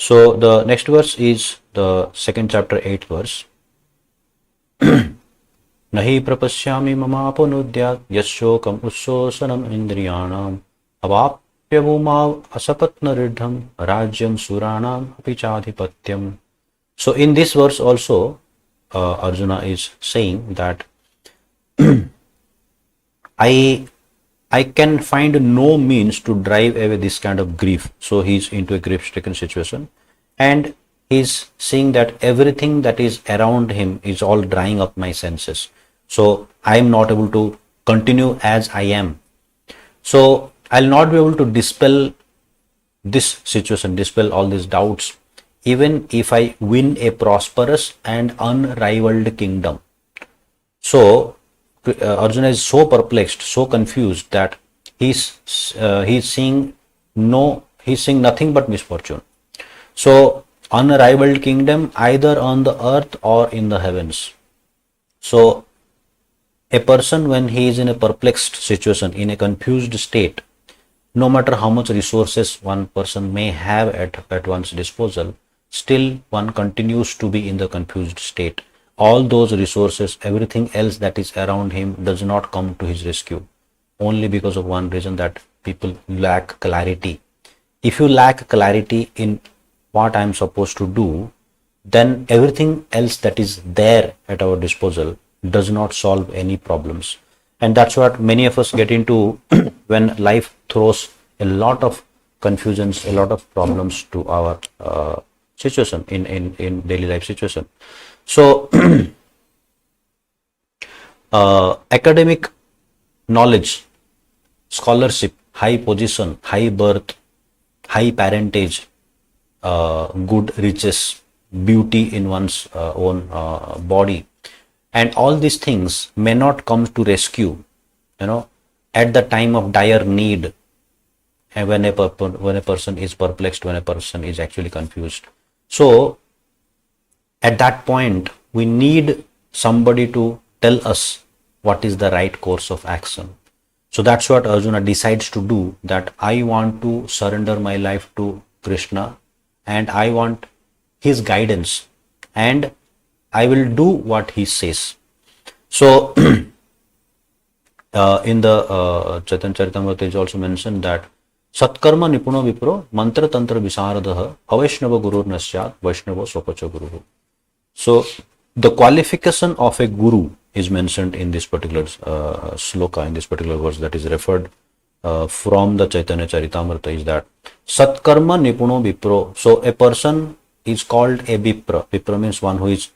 So the next verse is the second chapter 8th verse. Nahi prapashyami mamapunudyat yashokam ussosanam indriyanam avapya bhumav asapatnaridham rajyam suranam apichadhipatyam. So in this verse also Arjuna is saying that I can find no means to drive away this kind of grief. So he's into a grief-stricken situation, and he's seeing that everything that is around him is all drying up my senses. So I am not able to continue as I am. So I'll not be able to dispel this situation, dispel all these doubts, even if I win a prosperous and unrivaled kingdom. So Arjuna is so perplexed, so confused that he's seeing he's seeing nothing but misfortune. So unrivaled kingdom either on the earth or in the heavens. So a person, when he is in a perplexed situation, in a confused state, no matter how much resources one person may have at one's disposal, still one continues to be in the confused state. All those resources, everything else that is around him does not come to his rescue, only because of one reason, that people lack clarity. If you lack clarity in what I am supposed to do, then everything else that is there at our disposal does not solve any problems. And that's what many of us get into when life throws a lot of confusions, a lot of problems to our situation in daily life situation. So academic knowledge, scholarship, high position, high birth, high parentage, good riches, beauty in one's own body, and all these things may not come to rescue, at the time of dire need, and when a person is perplexed, when a person is actually confused. So at that point, we need somebody to tell us what is the right course of action. So that's what Arjuna decides to do, that I want to surrender my life to Krishna and I want his guidance and I will do what he says. So in the Chaitanya Charitamrita is also mentioned that Satkarma Nipuno Vipro Mantra Tantra Visaradaha Avaishnava Gurur Nasyat Vaishnava Swapacha Guru. So the qualification of a guru is mentioned in this particular sloka, in this particular verse that is referred from the Chaitanya Charitamrita, is that Satkarma Nipuno Vipro. So a person is called a Vipra. Vipra means one who is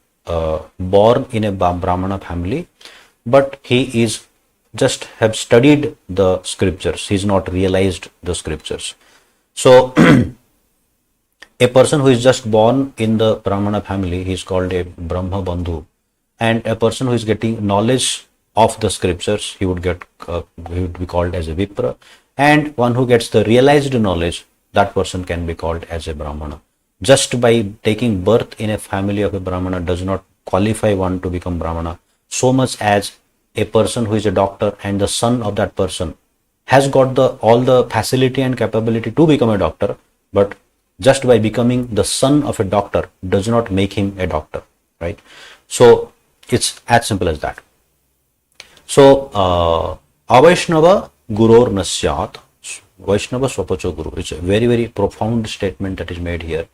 born in a Brahmana family, but he is just have studied the scriptures. He is not realized the scriptures. So a person who is just born in the Brahmana family, he is called a Brahma Bandhu, and a person who is getting knowledge of the scriptures, he would be called as a Vipra, and one who gets the realized knowledge, that person can be called as a Brahmana. Just by taking birth in a family of a Brahmana does not qualify one to become Brahmana, so much as a person who is a doctor and the son of that person has got all the facility and capability to become a doctor, but just by becoming the son of a doctor does not make him a doctor, right? So it's as simple as that. So Avaishnava Gurur Nasyat Vaishnava Swapacho Guru. It's a very, very profound statement that is made here,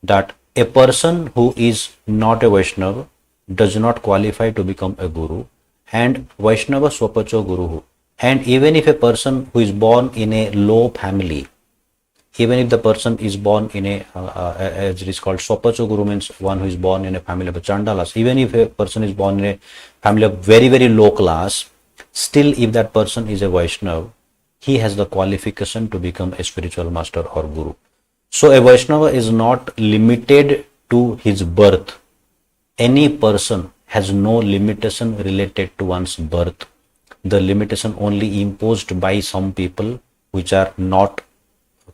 that a person who is not a Vaishnava does not qualify to become a guru, and Vaishnava Swapacho Guru. And even if a person who is born in a low family, even if the person is born in a, as it is called, Swapacho Guru means one who is born in a family of Chandalas, even if a person is born in a family of very, very low class, still if that person is a Vaishnava, he has the qualification to become a spiritual master or guru. So a Vaishnava is not limited to his birth. Any person has no limitation related to one's birth. The limitation only imposed by some people which are not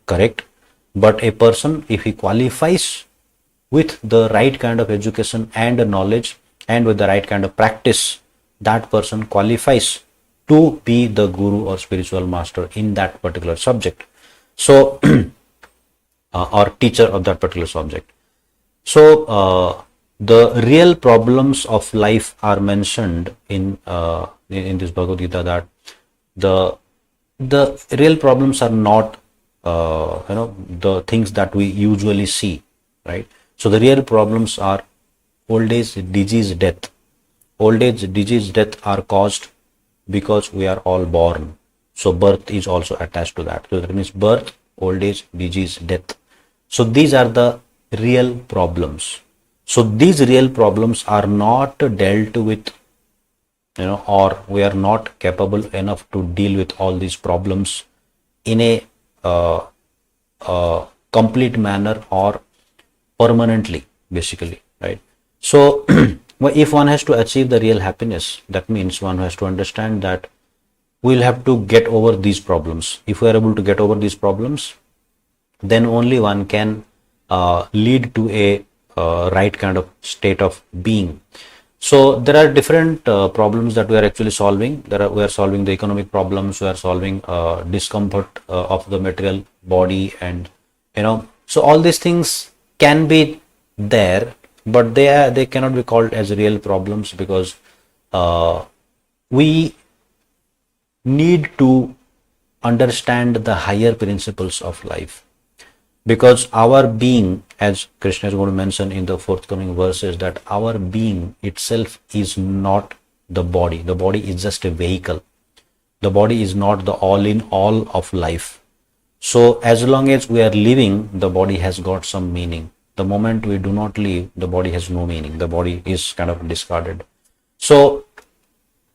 correct. But a person, if he qualifies with the right kind of education and knowledge and with the right kind of practice, that person qualifies to be the guru or spiritual master in that particular subject. So or teacher of that particular subject. So the real problems of life are mentioned in this Bhagavad Gita, that the real problems are not the things that we usually see, right? So the real problems are old age, disease, death. Old age, disease, death are caused because we are all born. So birth is also attached to that. So that means birth, old age, disease, death. So these are the real problems. So these real problems are not dealt with, or we are not capable enough to deal with all these problems in a complete manner or permanently, basically, right? So if one has to achieve the real happiness, that means one has to understand that we'll have to get over these problems. If we are able to get over these problems, then only one can lead to a right kind of state of being. So there are different problems that we are actually solving. We are solving the economic problems. We are solving discomfort of the material body, and so all these things can be there, but they cannot be called as real problems, because we need to understand the higher principles of life. Because our being, as Krishna is going to mention in the forthcoming verses, that our being itself is not the body. The body is just a vehicle. The body is not the all in all of life. So as long as we are living, the body has got some meaning. The moment we do not live, the body has no meaning. The body is kind of discarded. So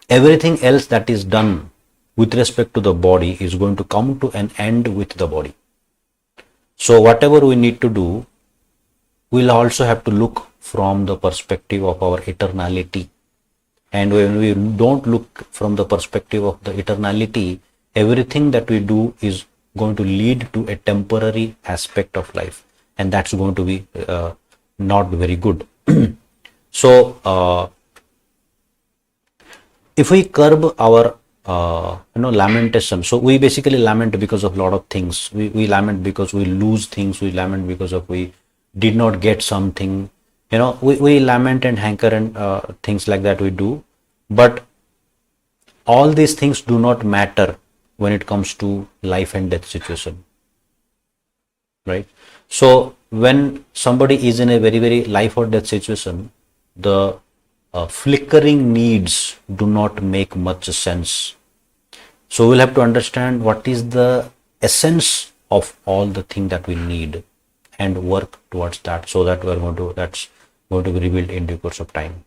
everything else that is done with respect to the body is going to come to an end with the body. So whatever we need to do, we'll also have to look from the perspective of our eternality. And when we don't look from the perspective of the eternality, everything that we do is going to lead to a temporary aspect of life, and that's going to be not very good. So if we curb our lamentation, so we basically lament because of a lot of things. We lament because we lose things. We lament because of we did not get something. We lament and hanker and things like that we do. But all these things do not matter when it comes to life and death situation, right? So when somebody is in a very, very life or death situation, the flickering needs do not make much sense. So we'll have to understand what is the essence of all the thing that we need and work towards that, so that that's going to be revealed in due course of time.